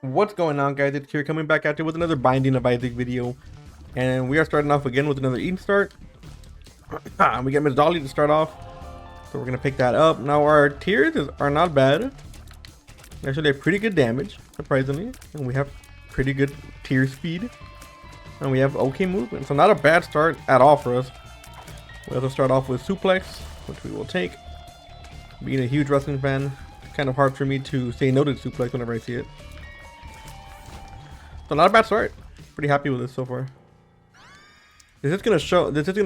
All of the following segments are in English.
What's going on, guys? It's here coming back at you with another Binding of Isaac video, and we are starting off again with another Eden start. We get Miss Dolly to start off, so we're gonna pick that up. Now our tiers are not bad. Actually, have pretty good damage, surprisingly, and we have pretty good tier speed, and we have okay movement. So not a bad start at all for us. We also start off with suplex, which we will take. Being a huge wrestling fan, it's kind of hard for me to say no to suplex whenever I see it. So not a bad start. Pretty happy with this so far. This is gonna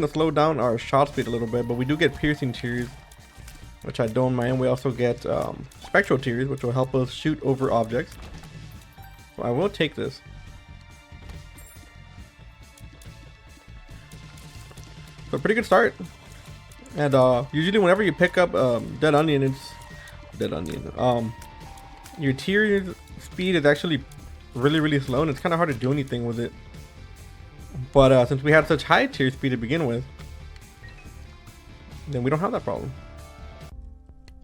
slow down our shot speed a little bit, but we do get piercing tears, which I don't mind. We also get spectral tears, which will help us shoot over objects. So I will take this. So pretty good start. And usually whenever you pick up dead onion, your tier speed is actually really slow, and it's kind of hard to do anything with it. But since we had such high tier speed to begin with, then we don't have that problem.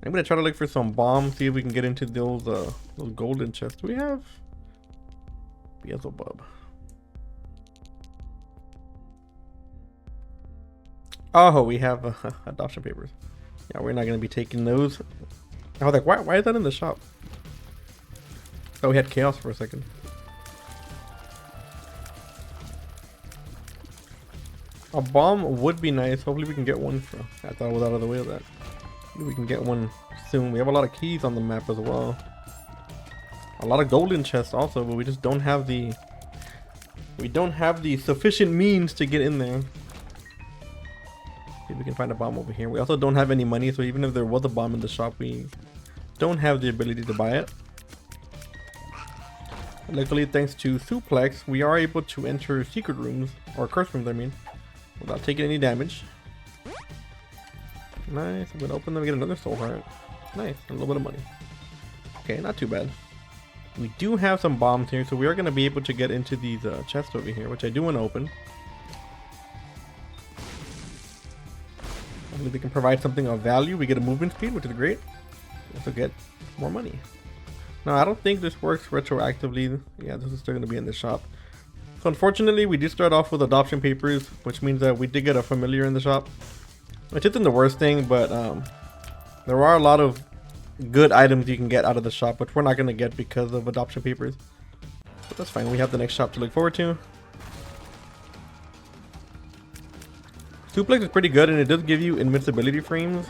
I'm gonna try to look for some bombs, see if we can get into those golden chests. We have Beelzebub. Oh, we have adoption papers. Yeah, we're not gonna be taking those. I was like, why is that in the shop? Oh, we had chaos for a second. A bomb would be nice. Hopefully we can get one from. I thought I was out of the way of that. Maybe we can get one soon. We have a lot of keys on the map as well. A lot of golden chests also, but we just don't have the sufficient means to get in there. See if we can find a bomb over here. We also don't have any money, so even if there was a bomb in the shop, we don't have the ability to buy it. Luckily, thanks to suplex, we are able to enter secret rooms, or curse rooms I mean, without taking any damage. Nice. I'm gonna open them and get another soul heart. Nice. A little bit of money. Okay, not too bad. We do have some bombs here, so we are gonna be able to get into these chests over here, which I do want to open. Hopefully they can provide something of value. We get a movement speed, which is great. We also get more money. Now, I don't think this works retroactively. Yeah, this is still gonna be in the shop. So unfortunately, we did start off with adoption papers, which means that we did get a familiar in the shop, which isn't the worst thing, but there are a lot of good items you can get out of the shop, which we're not going to get because of adoption papers. But that's fine. We have the next shop to look forward to. Suplex is pretty good, and it does give you invincibility frames.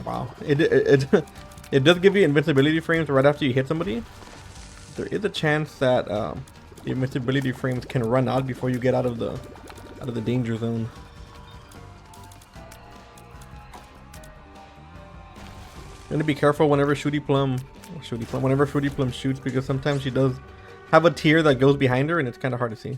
Wow. It does give you invincibility frames right after you hit somebody. There is a chance that the invincibility frames can run out before you get out of the danger zone. You want to be careful whenever whenever Fruity Plum shoots, because sometimes she does have a tier that goes behind her, and it's kind of hard to see.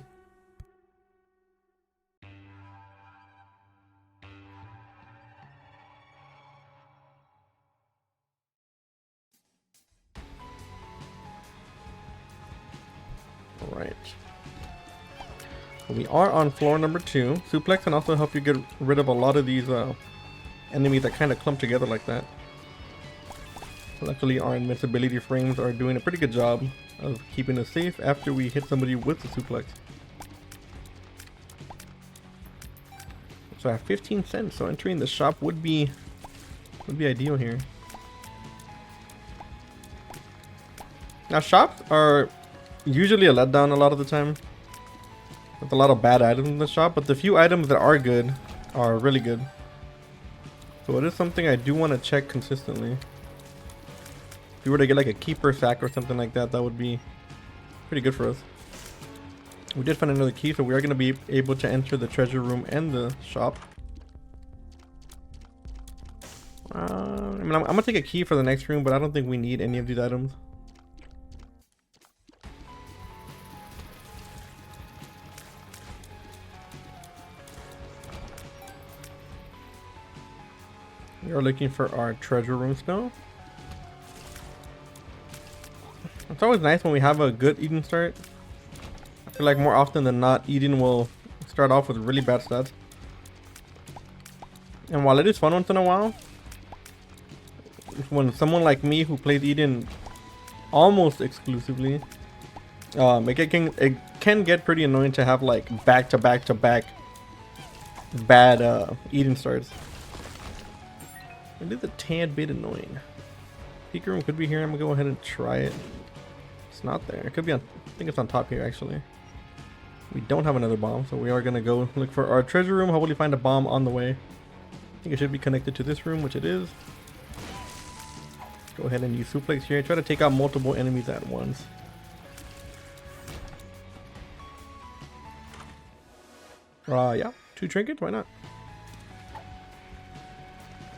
Alright. We are on floor number 2. Suplex can also help you get rid of a lot of these enemies that kind of clump together like that. Luckily, our invincibility frames are doing a pretty good job of keeping us safe after we hit somebody with the suplex. So I have 15 cents, so entering the shop would be ideal here. Now, shops are usually a letdown a lot of the time. With a lot of bad items in the shop, but the few items that are good are really good. So it is something I do want to check consistently. If we were to get like a keeper sack or something like that, that would be pretty good for us. We did find another key, so we are going to be able to enter the treasure room and the shop. I'm going to take a key for the next room, but I don't think we need any of these items. We are looking for our treasure rooms now. It's always nice when we have a good Eden start. I feel like more often than not, Eden will start off with really bad stats. And while it is fun once in a while, when someone like me who plays Eden almost exclusively, It can get pretty annoying to have like back to back to back bad eating starts. It is a tad bit annoying. Peek room could be here. I'm gonna go ahead and try it. It's not there. It could be on. I think it's on top here actually. We don't have another bomb, so we are gonna go look for our treasure room. Hopefully find a bomb on the way. I think it should be connected to this room, which it is. Go ahead and use suplex here. Try to take out multiple enemies at once. Yeah, 2 trinkets, why not?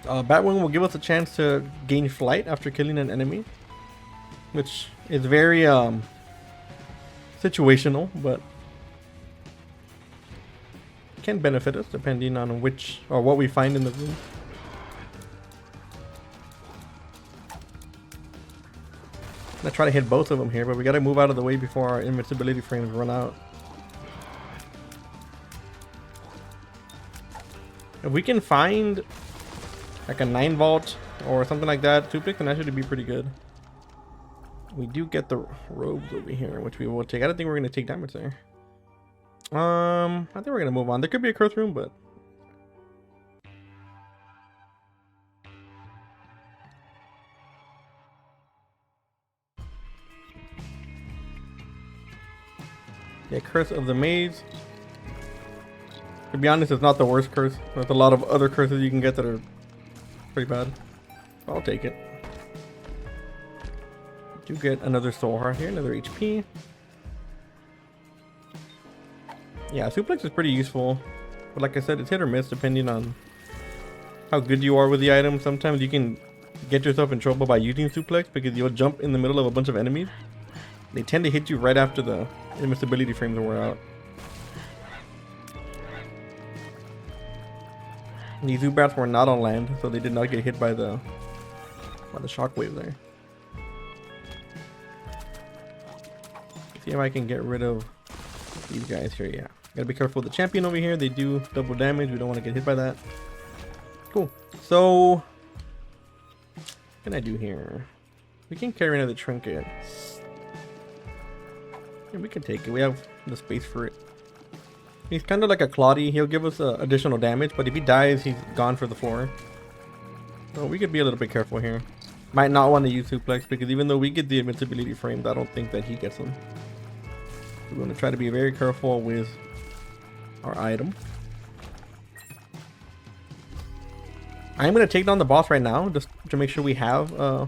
Batwing will give us a chance to gain flight after killing an enemy, which is very situational, but can benefit us depending on which or what we find in the room. I'm gonna try to hit both of them here, but we gotta move out of the way before our invincibility frames run out. If we can find like a 9 vault or something like that, suplex, then that should be pretty good. We do get the robes over here, which we will take. I don't think we're gonna take damage there. I think we're gonna move on. There could be a curse room, but yeah, curse of the maze. To be honest, it's not the worst curse. There's a lot of other curses you can get that are pretty bad. I'll take it. Do get another soul heart here, another HP. Yeah, suplex is pretty useful, but like I said, it's hit or miss depending on how good you are with the item. Sometimes you can get yourself in trouble by using suplex because you'll jump in the middle of a bunch of enemies. They tend to hit you right after the invincibility frames wear out. These Zubats were not on land, so they did not get hit by the shockwave there. See if I can get rid of these guys here. Yeah, gotta be careful with the champion over here. They do double damage. We don't want to get hit by that. Cool. So what can I do here? We can carry another trinket. Yeah, we can take it. We have the space for it. He's kind of like a Claudie. He'll give us additional damage, but if he dies, he's gone for the floor. So we could be a little bit careful here. Might not want to use suplex because even though we get the invincibility frames, I don't think that he gets them. We're going to try to be very careful with our item. I'm going to take down the boss right now just to make sure we have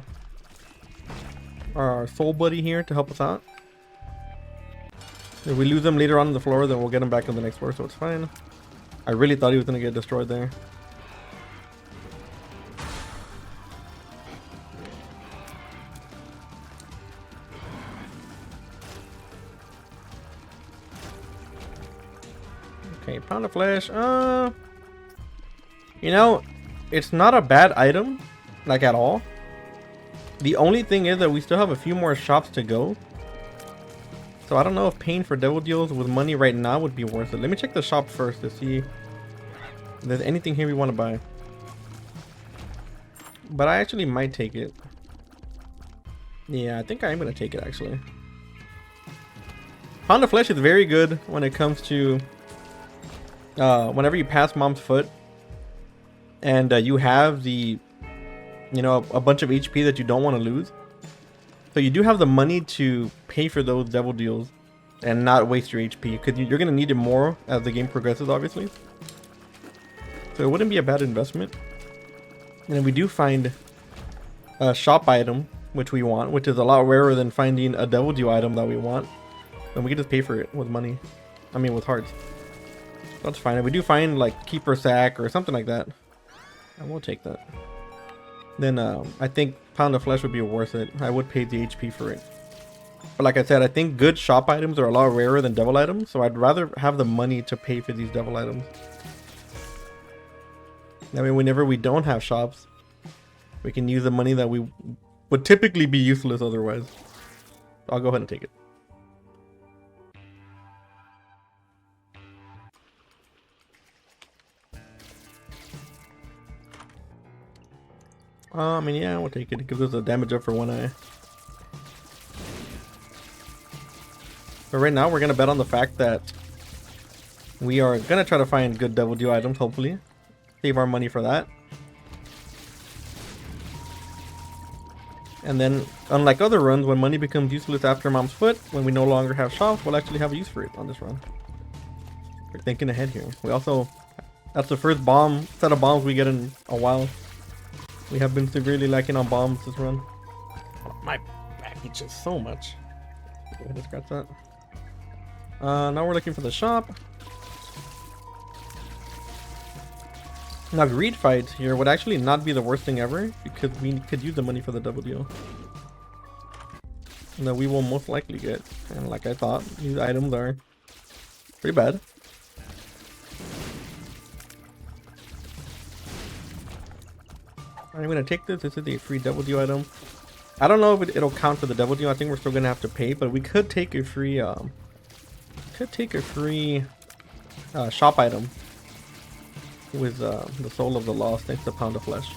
our soul buddy here to help us out. If we lose them later on the floor, then we'll get him back on the next floor, so it's fine. I really thought he was going to get destroyed there. Okay, pound of flesh. You know, it's not a bad item, like at all. The only thing is that we still have a few more shops to go. So I don't know if paying for devil deals with money right now would be worth it. Let me check the shop first to see if there's anything here we want to buy. But I actually might take it. Yeah, I think I am going to take it actually. Pound of flesh is very good when it comes to whenever you pass mom's foot and you have the, you know, a bunch of HP that you don't want to lose. So you do have the money to pay for those devil deals and not waste your HP because you're going to need it more as the game progresses, obviously. So it wouldn't be a bad investment. And then we do find a shop item, which we want, which is a lot rarer than finding a devil deal item that we want. And we can just pay for it with money. I mean, with hearts. That's fine. If we do find like keeper sack or something like that, I will take that. Then I think pound of flesh would be worth it. I would pay the HP for it. But like I said, I think good shop items are a lot rarer than devil items. So I'd rather have the money to pay for these devil items. I mean, whenever we don't have shops, we can use the money that we would typically be useless otherwise. I'll go ahead and take it. I mean, yeah, we'll take it. It gives us a damage up for one eye. But right now we're gonna bet on the fact that we are gonna try to find good double deal items, hopefully. Save our money for that. And then, unlike other runs, when money becomes useless after Mom's Foot, when we no longer have shops, we'll actually have a use for it on this run. We're thinking ahead here. We also, that's the first set of bombs we get in a while. We have been severely lacking on bombs this run. Oh, my back itches so much. Go ahead and scratch that. Now we're looking for the shop. Now greed fights here would actually not be the worst thing ever, because we could use the money for the double deal. And that we will most likely get. And like I thought, these items are pretty bad. I'm gonna take this. This is a free double deal item. I don't know if it'll count for the double deal. I think we're still gonna have to pay, but we could take a free shop item with the Soul of the Lost thanks to Pound of Flesh.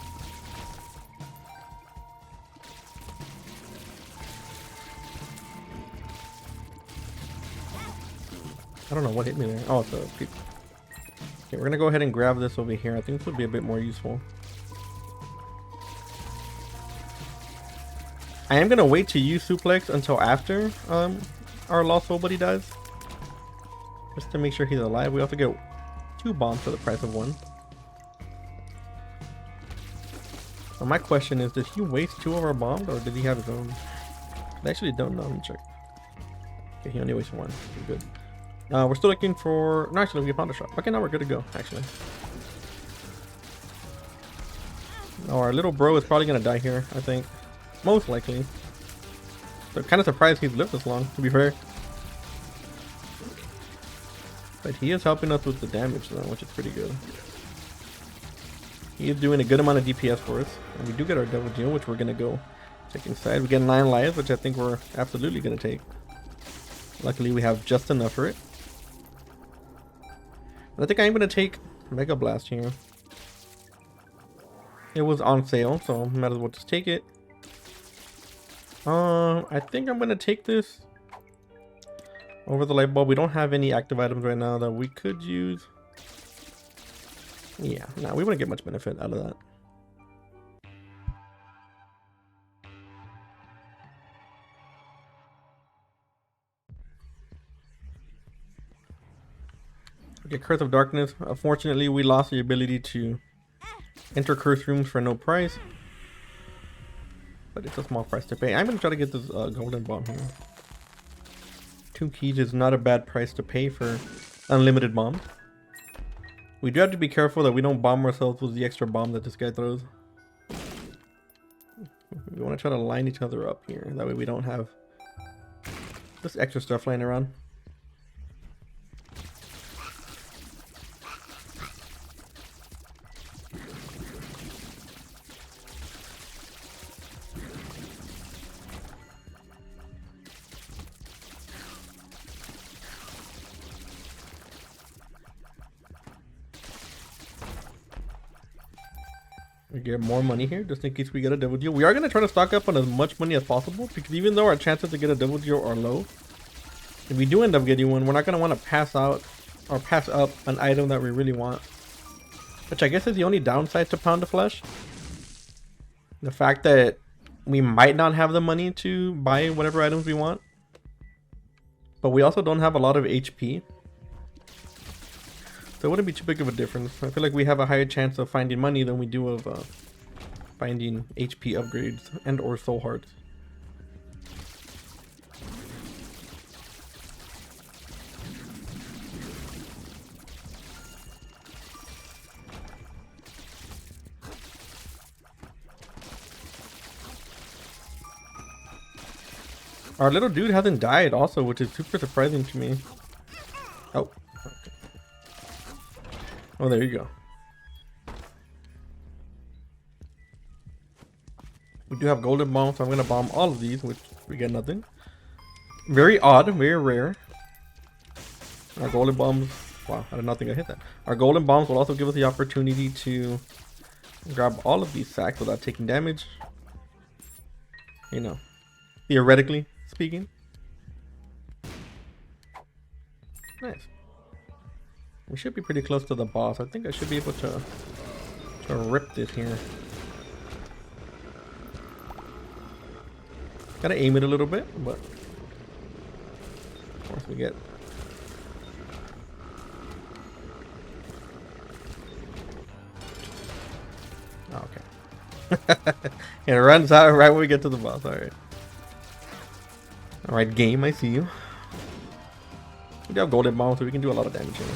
I don't know what hit me there. Oh, it's a creep. Okay, we're gonna go ahead and grab this over here. I think this would be a bit more useful. I am gonna wait to use suplex until after our lost soul buddy dies, just to make sure he's alive. We also get 2 bombs for the price of 1. So my question is, did he waste 2 of our bombs, or did he have his own? I actually don't know. Let me check. Okay, he only wasted 1. We're good. We're still looking for. No, actually, we found a shop. Okay, now we're good to go. Actually, oh, our little bro is probably gonna die here. I think, most likely. So kind of surprised he's lived this long, to be fair. But he is helping us with the damage though, which is pretty good. He is doing a good amount of DPS for us. And we do get our double deal, which we're gonna go take inside. We get 9 lives, which I think we're absolutely gonna take. Luckily we have just enough for it. But I think I'm gonna take Mega Blast here. It was on sale, so might as well just take it. I think I'm gonna take this over the light bulb. We don't have any active items right now that we could use. Yeah, no, we wouldn't get much benefit out of that. Okay, Curse of Darkness. Unfortunately, we lost the ability to enter curse rooms for no price. But it's a small price to pay. I'm going to try to get this golden bomb here. 2 keys is not a bad price to pay for unlimited bombs. We do have to be careful that we don't bomb ourselves with the extra bomb that this guy throws. We want to try to line each other up here. That way we don't have this extra stuff laying around. We get more money here just in case we get a double deal. We are going to try to stock up on as much money as possible, because even though our chances to get a double deal are low, if we do end up getting one, we're not going to want to pass out or pass up an item that we really want, which I guess is the only downside to Pound of Flesh. The fact that we might not have the money to buy whatever items we want, but we also don't have a lot of HP. So it wouldn't be too big of a difference. I feel like we have a higher chance of finding money than we do of finding HP upgrades and or soul hearts. Our little dude hasn't died also, which is super surprising to me. Oh. Oh, there you go. We do have golden bombs, so I'm gonna bomb all of these, which we get nothing. Very odd, very rare. Our golden bombs, wow, I did not think I hit that. Our golden bombs will also give us the opportunity to grab all of these sacks without taking damage. You know, theoretically speaking. Nice. We should be pretty close to the boss. I think I should be able to rip this here. Gotta aim it a little bit, but of course we get. Oh, okay. It runs out right when we get to the boss. Alright. Alright, game, I see you. We do have golden bomb, so we can do a lot of damage here.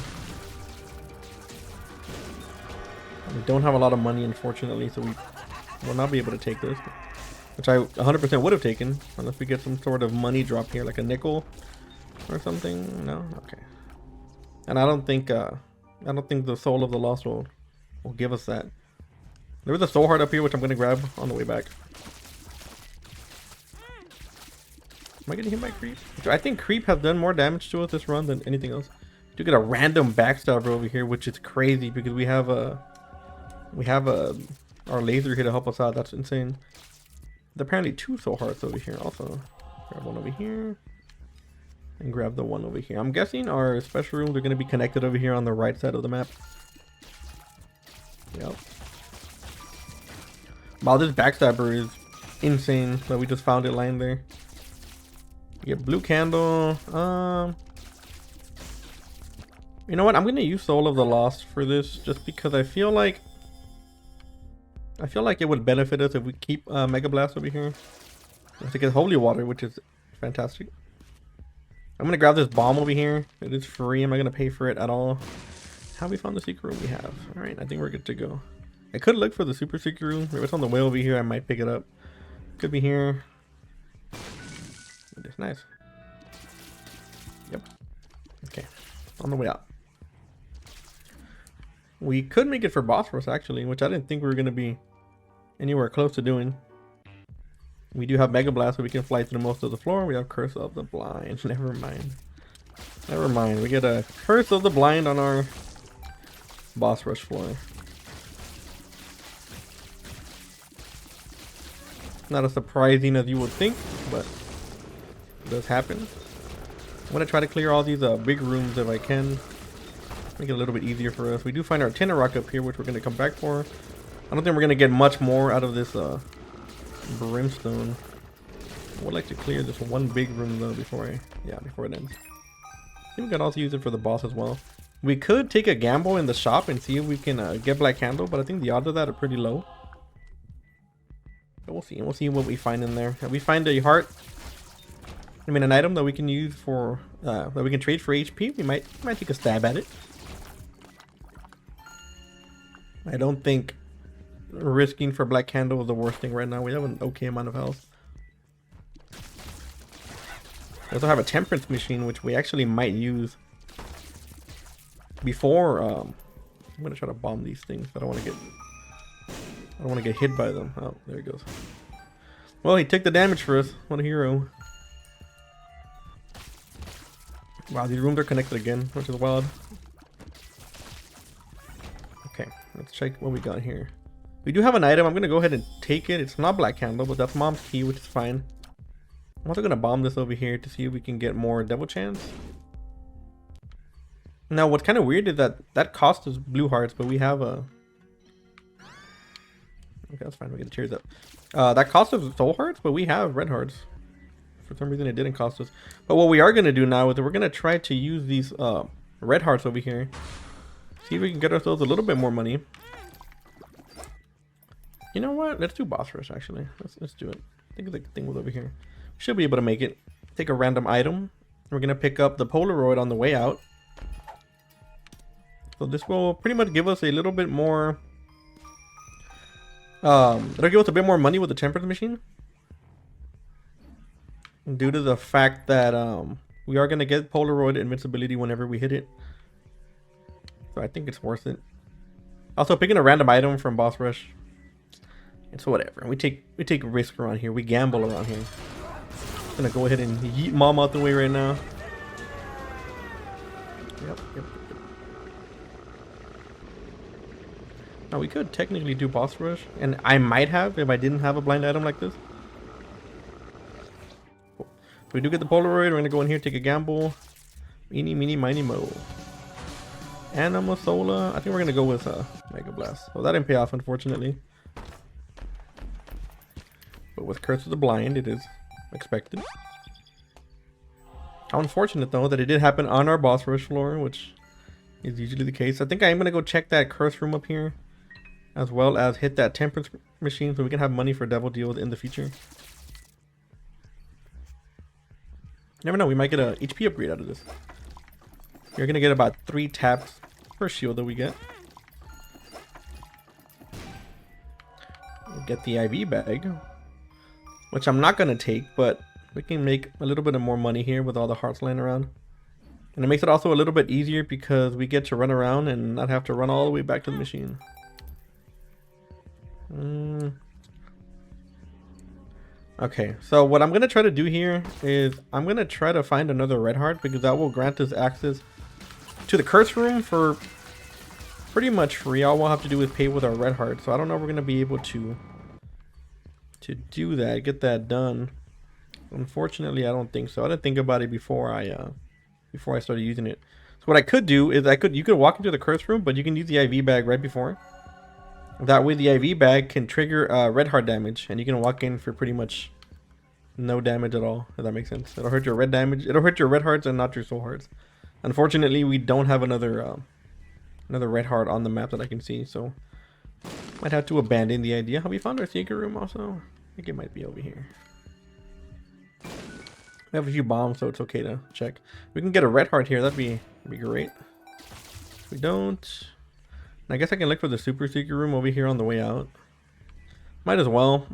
We don't have a lot of money, unfortunately, so we will not be able to take this. Which I 100% would have taken, unless we get some sort of money drop here, like a nickel or something. No? Okay. And I don't think the Soul of the Lost will give us that. There was a soul heart up here, which I'm going to grab on the way back. Am I getting hit by creep? I think creep has done more damage to us this run than anything else. We do get a random backstabber over here, which is crazy because we have our laser here to help us out. That's insane. There's apparently 2 soul hearts over here also. Grab one over here and grab the one over here. I'm guessing our special rooms are going to be connected over here on the right side of the map. Yep. Wow, this backstabber is insane that we just found it lying there. Get blue candle. You know what? I'm gonna use Soul of the Lost for this, just because I feel like it would benefit us if we keep Mega Blast over here. Let's get Holy Water, which is fantastic. I'm gonna grab this bomb over here. It is free. I'm not gonna pay for it at all. How we found the secret room we have? All right, I think we're good to go. I could look for the super secret room. If it's on the way over here, I might pick it up. Could be here. It's nice. Yep. Okay. On the way out. We could make it for boss rush actually, which I didn't think we were going to be anywhere close to doing. We do have Mega Blast, so we can fly through most of the floor. We have Curse of the Blind. Never mind. Never mind. We get a Curse of the Blind on our boss rush floor. Not as surprising as you would think, but it does happen. I'm going to try to clear all these big rooms if I can. Make it a little bit easier for us. We do find our Tenor Rock up here, which we're going to come back for. I don't think we're going to get much more out of this brimstone. I would like to clear this one big room though before it ends. I think we can also use it for the boss as well. We could take a gamble in the shop and see if we can get Black Candle, but I think the odds of that are pretty low. But we'll see. We'll see what we find in there. If we find a heart, an item that we can use for that we can trade for HP, we might take a stab at it. I don't think risking for Black Candle is the worst thing right now. We have an okay amount of health. We also have a Temperance Machine, which we actually might use before. I'm gonna try to bomb these things. I don't want to get hit by them. Oh, there he goes. Well, he took the damage for us. What a hero. Wow, these rooms are connected again, which is wild. Okay, let's check what we got here. We do have an item. I'm going to go ahead and take it. It's not Black Candle, but that's Mom's key, which is fine. I'm also going to bomb this over here to see if we can get more Devil Chance. Now, what's kind of weird is that cost us blue hearts, but we have a... Okay, that's fine. We get the cheers up. That cost us soul hearts, but we have red hearts. For some reason, it didn't cost us. But what we are going to do now is we're going to try to use these red hearts over here. See if we can get ourselves a little bit more money. You know what? Let's do boss rush, actually. Let's do it. I think the thing was over here. Should be able to make it. Take a random item. We're going to pick up the Polaroid on the way out. So this will pretty much give us a little bit more... it'll give us a bit more money with the Temperance Machine. Due to the fact that we are going to get Polaroid invincibility whenever we hit it. So I think it's worth it. Also, picking a random item from boss rush, it's whatever. We take risk around here. We gamble around here. I'm gonna go ahead and yeet Mom out the way right now. Yep. Now we could technically do boss rush, and I might have if I didn't have a blind item like this. We do get the Polaroid. We're gonna go in here, take a gamble. Eeny, meeny, miny, mo. Animasola. I think we're gonna go with Mega Blast. Well, that didn't pay off, unfortunately. But with Curse of the Blind, it is expected. How unfortunate, though, that it did happen on our boss rush floor, which is usually the case. I think I am gonna go check that curse room up here, as well as hit that temperance machine so we can have money for devil deals in the future. Never know, we might get a HP upgrade out of this. You're gonna get about 3 taps per shield that we get. We'll get the IV bag, which I'm not gonna take, but we can make a little bit of more money here with all the hearts laying around. And it makes it also a little bit easier because we get to run around and not have to run all the way back to the machine. Okay, so what I'm gonna try to do here is I'm gonna try to find another red heart, because that will grant us access to the curse room for pretty much free. All we'll have to do is pay with our red heart. So I don't know if we're gonna be able to do that, get that done. Unfortunately, I don't think so. I didn't think about it before I started using it. So what I could do is you could walk into the curse room, but you can use the IV bag right before. That way the IV bag can trigger red heart damage, and you can walk in for pretty much no damage at all, if that makes sense. It'll hurt your red damage. It'll hurt your red hearts and not your soul hearts. Unfortunately, we don't have another red heart on the map that I can see, so might have to abandon the idea. Have we found our secret room also? I think it might be over here. We have a few bombs, so it's okay to check. We can get a red heart here. That'd be great. If we don't, I guess I can look for the super secret room over here on the way out. Might as well.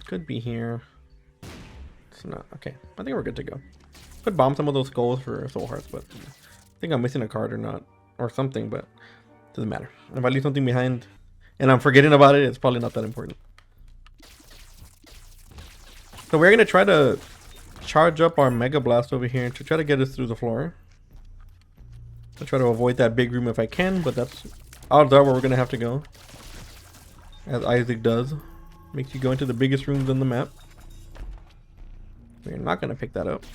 Could be here. It's not. Okay, I think we're good to go. Could bomb some of those skulls for soul hearts, but I think I'm missing a card or not, or something, but doesn't matter. If I leave something behind and I'm forgetting about it, it's probably not that important. So we're gonna try to charge up our Mega Blast over here to try to get us through the floor. I'll try to avoid that big room if I can, but that's odds are where we're gonna have to go, as Isaac does. Makes you go into the biggest rooms on the map. We're not gonna pick that up.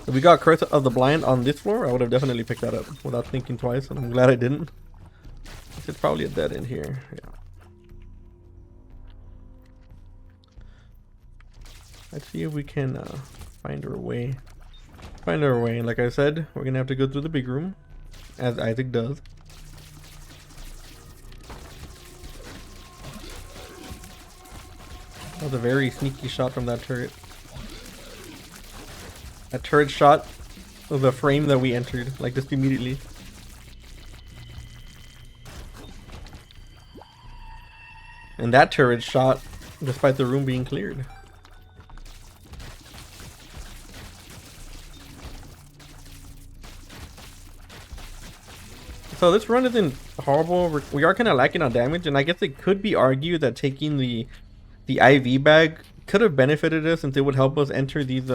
If we got Curse of the Blind on this floor, I would have definitely picked that up without thinking twice, and I'm glad I didn't. It's probably a dead end here. Yeah. Let's see if we can find our way. Find our way. Like I said, we're gonna have to go through the big room, as Isaac does. That was a very sneaky shot from that turret. A turret shot of the frame that we entered, like just immediately. And that turret shot, despite the room being cleared. So this run isn't horrible. We are kind of lacking on damage, and I guess it could be argued that taking the IV bag could have benefited us, since it would help us enter these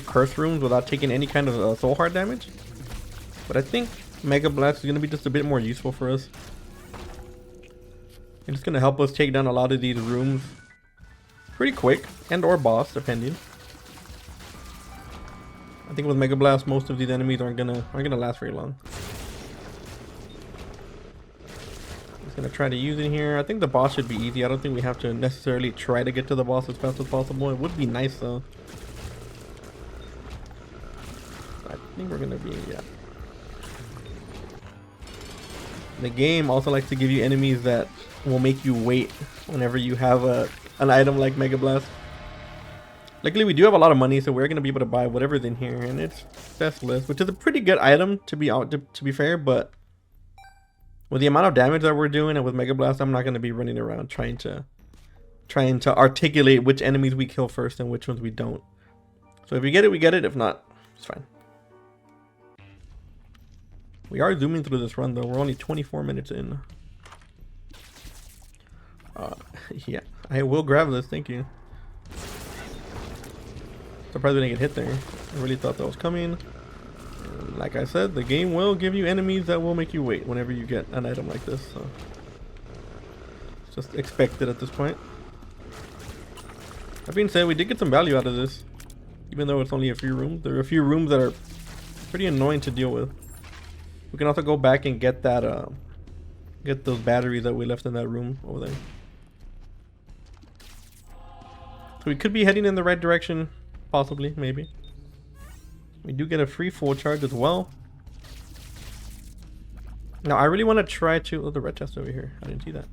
curse rooms without taking any kind of soul heart damage. But I think Mega Blast is going to be just a bit more useful for us. It's going to help us take down a lot of these rooms pretty quick, and or boss, depending. I think with Mega Blast, most of these enemies aren't gonna last very long. Just gonna try to use it here. I think the boss should be easy. I don't think we have to necessarily try to get to the boss as fast as possible. It would be nice though. I think we're gonna be, yeah. The game also likes to give you enemies that will make you wait whenever you have an item like Mega Blast. Luckily, we do have a lot of money, so we're gonna be able to buy whatever's in here, and it's Deathless, which is a pretty good item to be fair. But with the amount of damage that we're doing, and with Mega Blast, I'm not gonna be running around trying to articulate which enemies we kill first and which ones we don't. So if we get it, we get it. If not, it's fine. We are zooming through this run though. We're only 24 minutes in. Yeah, I will grab this. Thank you. Surprised we didn't get hit there. I really thought that was coming. And like I said, the game will give you enemies that will make you wait whenever you get an item like this. So it's just expected at this point. That being said, we did get some value out of this. Even though it's only a few rooms, there are a few rooms that are pretty annoying to deal with. We can also go back and get that, get those batteries that we left in that room over there. So we could be heading in the right direction, possibly, maybe. We do get a free full charge as well. Now I really want to try to... Oh, the red chest over here. I didn't see that.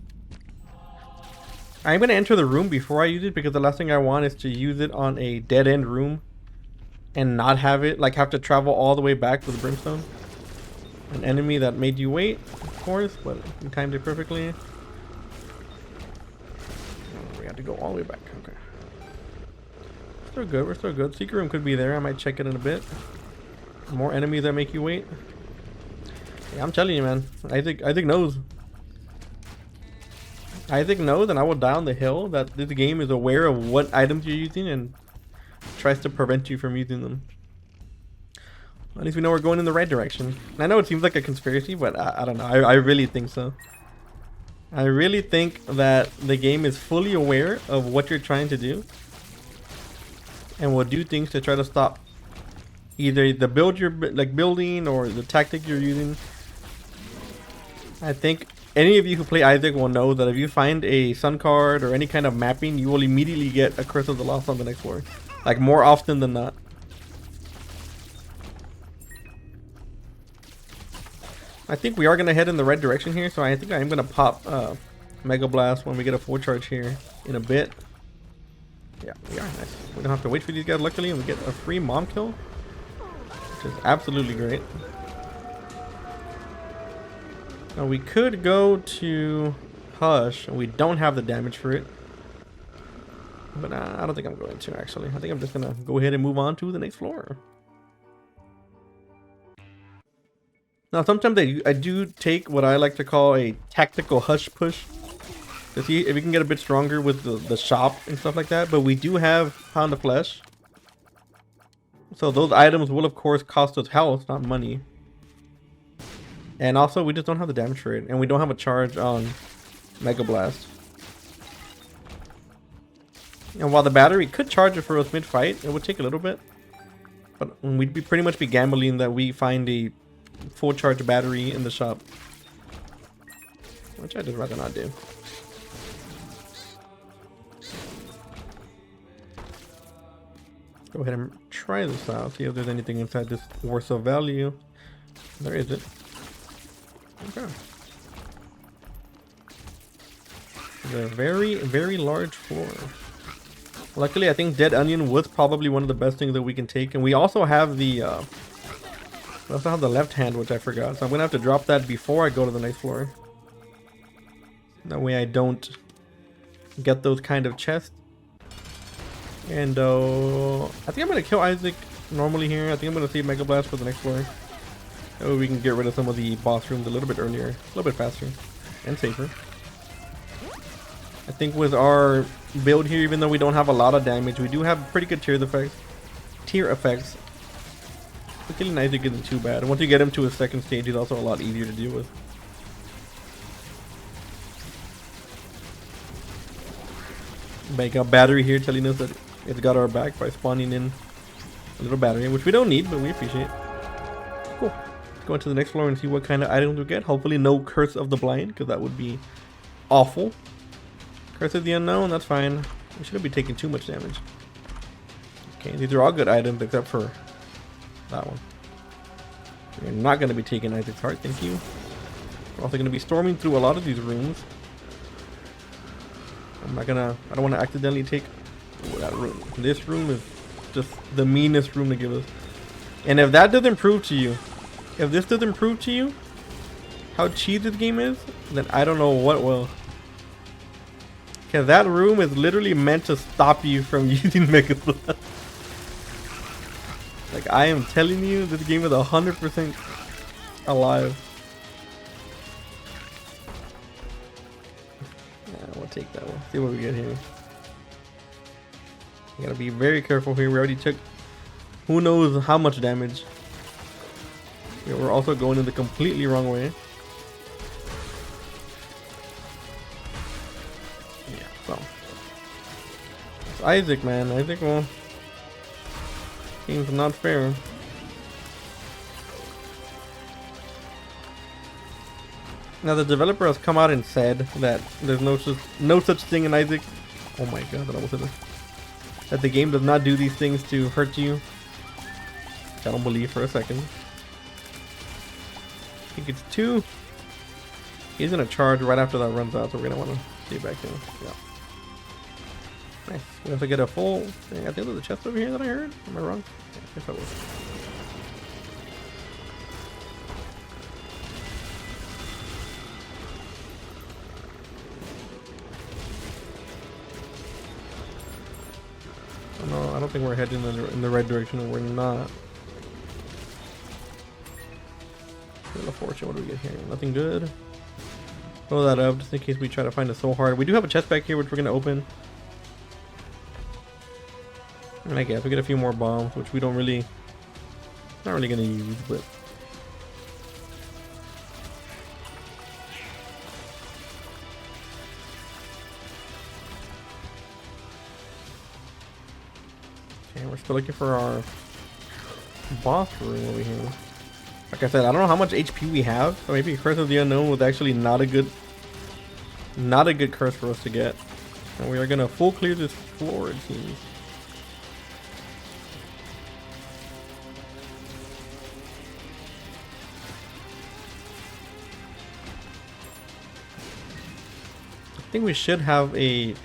I'm going to enter the room before I use it, because the last thing I want is to use it on a dead-end room and not have it, like, have to travel all the way back with brimstone. An enemy that made you wait, of course, but you timed it perfectly. Oh, we have to go all the way back. Okay. Still good, we're still good. Secret room could be there. I might check it in a bit. More enemies that make you wait. Yeah, I'm telling you, man. Isaac knows. Isaac knows, and I will die on the hill that this game is aware of what items you're using and tries to prevent you from using them. At least we know we're going in the right direction. And I know it seems like a conspiracy, but I don't know. I really think so. I really think that the game is fully aware of what you're trying to do and will do things to try to stop either the build you're building or the tactic you're using. I think any of you who play Isaac will know that if you find a sun card or any kind of mapping, you will immediately get a Curse of the Lost on the next floor. Like, more often than not. I think we are going to head in the right direction here, so I think I am going to pop Mega Blast when we get a full charge here in a bit. Yeah, we are. Nice. We don't have to wait for these guys, luckily, and we get a free mom kill, which is absolutely great. Now we could go to Hush, and we don't have the damage for it. But I don't think I'm going to, actually. I think I'm just going to go ahead and move on to the next floor. Now sometimes I do take what I like to call a tactical Hush push to see if we can get a bit stronger with the shop and stuff like that. But we do have Pound of Flesh. So those items will of course cost us health, not money. And also, we just don't have the damage for it. And we don't have a charge on Mega Blast. And while the battery could charge it for us mid-fight, it would take a little bit. But we'd be pretty much be gambling that we find a full charge battery in the shop. Which I'd just rather not do. Go ahead and try this out. See if there's anything inside this worth of value. There isn't. Okay. It's a very, very large floor. Luckily, I think Dead Onion was probably one of the best things that we can take. And we also have the left hand, which I forgot. So I'm going to have to drop that before I go to the next floor. That way I don't get those kind of chests. And I think I'm going to kill Isaac normally here. I think I'm going to save Mega Blast for the next floor. That way we can get rid of some of the boss rooms a little bit earlier, a little bit faster, and safer. I think with our build here, even though we don't have a lot of damage, we do have pretty good tier effects. So killing Isaac isn't too bad. And once you get him to his second stage, he's also a lot easier to deal with. Make a battery here telling us that it's got our back by spawning in a little battery, which we don't need, but we appreciate. Cool. Go into the next floor and see what kind of items we get. Hopefully no Curse of the Blind, because that would be awful. Curse of the Unknown, that's fine. We shouldn't be taking too much damage. Okay, these are all good items except for that one. We're not going to be taking Isaac's Heart, thank you. We're also going to be storming through a lot of these rooms. I don't want to accidentally take that room. This room is just the meanest room to give us. And if that doesn't prove to you, if this doesn't prove to you how cheap this game is, then I don't know what will. Because that room is literally meant to stop you from using Mega Blast. Like, I am telling you, this game is 100% alive. Yeah, we'll take that one. See what we get here. We gotta be very careful here. We already took who knows how much damage. Yeah, we're also going in the completely wrong way. Yeah, so it's Isaac, man. Isaac will Seems not fair. Now the developer has come out and said that there's no such thing in Isaac. Oh my god, that almost hit us. That the game does not do these things to hurt you. I don't believe for a second. I think it's 2. He's gonna charge right after that runs out, so we're gonna want to stay back here. Yeah. Nice. We have to get a full thing. I think there's a chest over here that I heard. Am I wrong? Yeah, I guess I was. Oh, no, I don't think we're heading in the right direction. We're not. Wheel of Fortune. What do we get here? Nothing good. Blow that up just in case we try to find it so hard. We do have a chest back here which we're gonna open. And I guess we get a few more bombs, which we don't really, not really gonna use, but okay, we're still looking for our boss room over here. Like I said, I don't know how much HP we have, so maybe Curse of the Unknown was actually not a good curse for us to get. And we are gonna full clear this floor, it seems. I think we should have a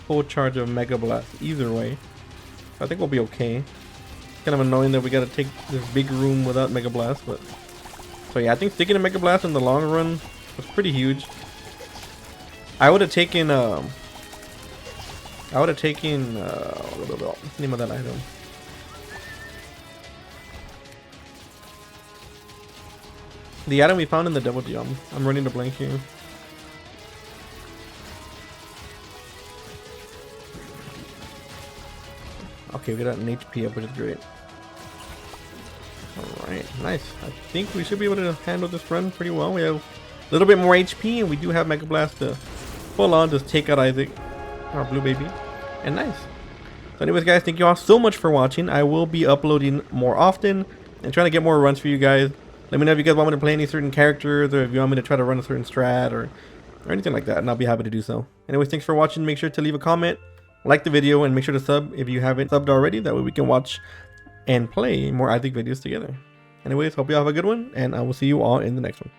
full charge of Mega Blast either way. I think we'll be okay. Kind of annoying that we gotta take this big room without Mega Blast, but so yeah, I think sticking a Mega Blast in the long run was pretty huge. I would have taken what's the name of that item? The item we found in the Devil Jump. I'm running the blank here. Okay, we got an HP up, which is great. Alright, nice. I think we should be able to handle this run pretty well. We have a little bit more HP, and we do have Mega Blast to full on just take out Isaac, our blue baby. And nice. So anyways, guys, thank you all so much for watching. I will be uploading more often and trying to get more runs for you guys. Let me know if you guys want me to play any certain characters, or if you want me to try to run a certain strat, or anything like that, and I'll be happy to do so. Anyways, thanks for watching. Make sure to leave a comment, like the video, and make sure to sub if you haven't subbed already. That way we can watch and play more Isaac videos together. Anyways, hope you all have a good one, and I will see you all in the next one.